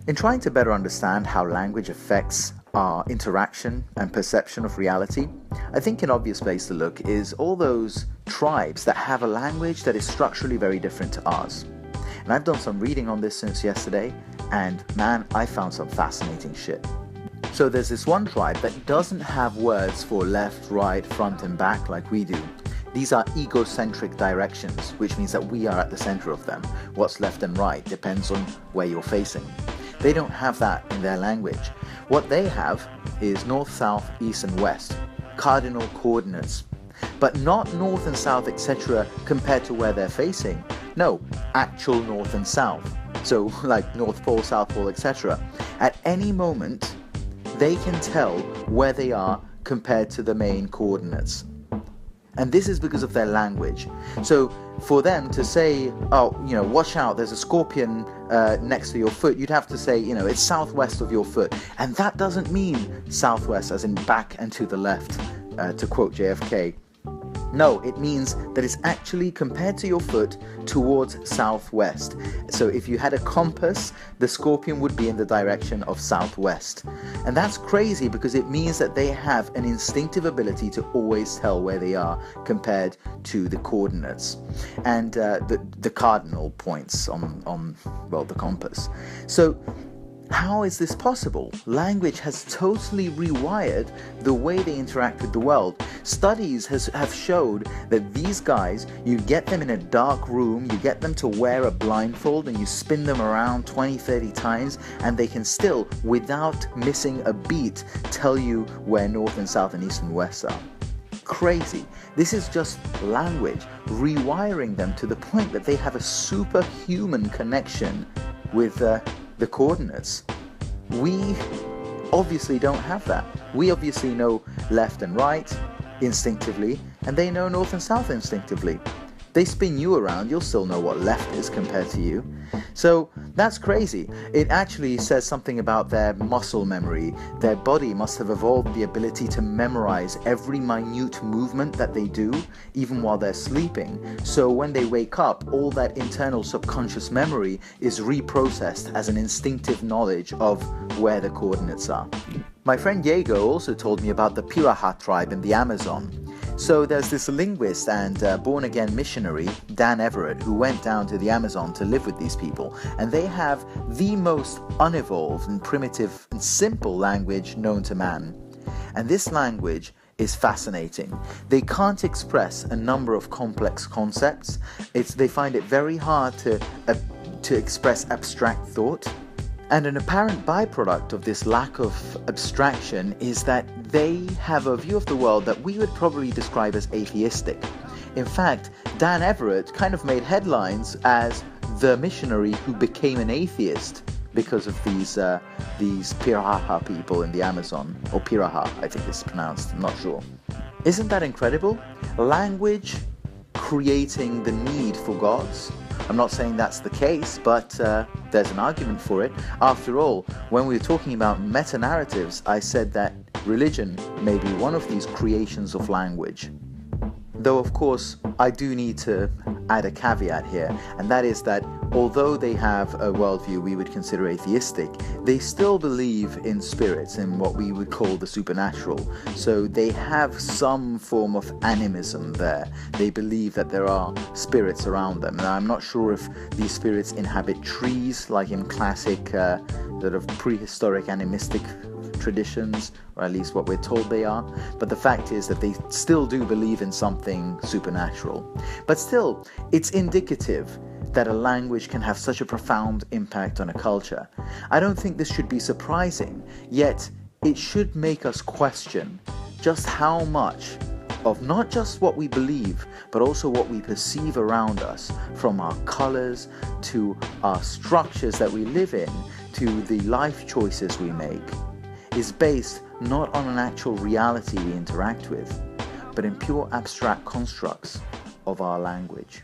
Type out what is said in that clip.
In trying to better understand how language affects our interaction and perception of reality, I think an obvious place to look is all those tribes that have a language that is structurally very different to ours. And I've done some reading on this since yesterday, and man, I found some fascinating shit. So there's this one tribe that doesn't have words for left, right, front, and back like we do. These are egocentric directions, which means that we are at the center of them. What's left and right depends on where you're facing. They don't have that in their language. What they have is north, south, east, and west, cardinal coordinates. But not north and south, etc., compared to where they're facing. No, actual north and south. So, like North Pole, South Pole, etc. At any moment, they can tell where they are compared to the main coordinates. And this is because of their language. So for them to say, oh, watch out, there's a scorpion next to your foot, you'd have to say, it's southwest of your foot. And that doesn't mean southwest as in back and to the left, to quote JFK. No, it means that it's actually compared to your foot towards southwest. So if you had a compass, the scorpion would be in the direction of southwest. And that's crazy because it means that they have an instinctive ability to always tell where they are compared to the coordinates and the cardinal points on the compass. So how is this possible? Language has totally rewired the way they interact with the world. Studies have showed that these guys, you get them in a dark room, you get them to wear a blindfold and you spin them around 20-30 times and they can still, without missing a beat, tell you where north and south and east and west are. Crazy. This is just language, rewiring them to the point that they have a superhuman connection with the coordinates. We obviously don't have that. We obviously know left and right instinctively, and they know north and south instinctively. They spin you around, you'll still know what left is compared to you. So that's crazy. It actually says something about their muscle memory. Their body must have evolved the ability to memorize every minute movement that they do, even while they're sleeping. So when they wake up, all that internal subconscious memory is reprocessed as an instinctive knowledge of where the coordinates are. My friend Diego also told me about the Piraha tribe in the Amazon. So there's this linguist and born-again missionary, Dan Everett, who went down to the Amazon to live with these people. And they have the most unevolved and primitive and simple language known to man. And this language is fascinating. They can't express a number of complex concepts. They find it very hard to express abstract thought. And an apparent byproduct of this lack of abstraction is that they have a view of the world that we would probably describe as atheistic. In fact, Dan Everett kind of made headlines as the missionary who became an atheist because of these Piraha people in the Amazon, or Piraha, I think it's pronounced, I'm not sure. Isn't that incredible? Language creating the need for gods. I'm not saying that's the case, but there's an argument for it. After all, when we were talking about meta-narratives, I said that religion may be one of these creations of language. Though, of course, I do need to add a caveat here, and that is that although they have a worldview we would consider atheistic, they still believe in spirits, in what we would call the supernatural. So they have some form of animism there. They believe that there are spirits around them. Now, I'm not sure if these spirits inhabit trees, like in classic sort of prehistoric animistic traditions, or at least what we're told they are, but the fact is that they still do believe in something supernatural. But still, it's indicative that a language can have such a profound impact on a culture. I don't think this should be surprising, yet it should make us question just how much of not just what we believe, but also what we perceive around us, from our colors to our structures that we live in, to the life choices we make, is based not on an actual reality we interact with, but in pure abstract constructs of our language.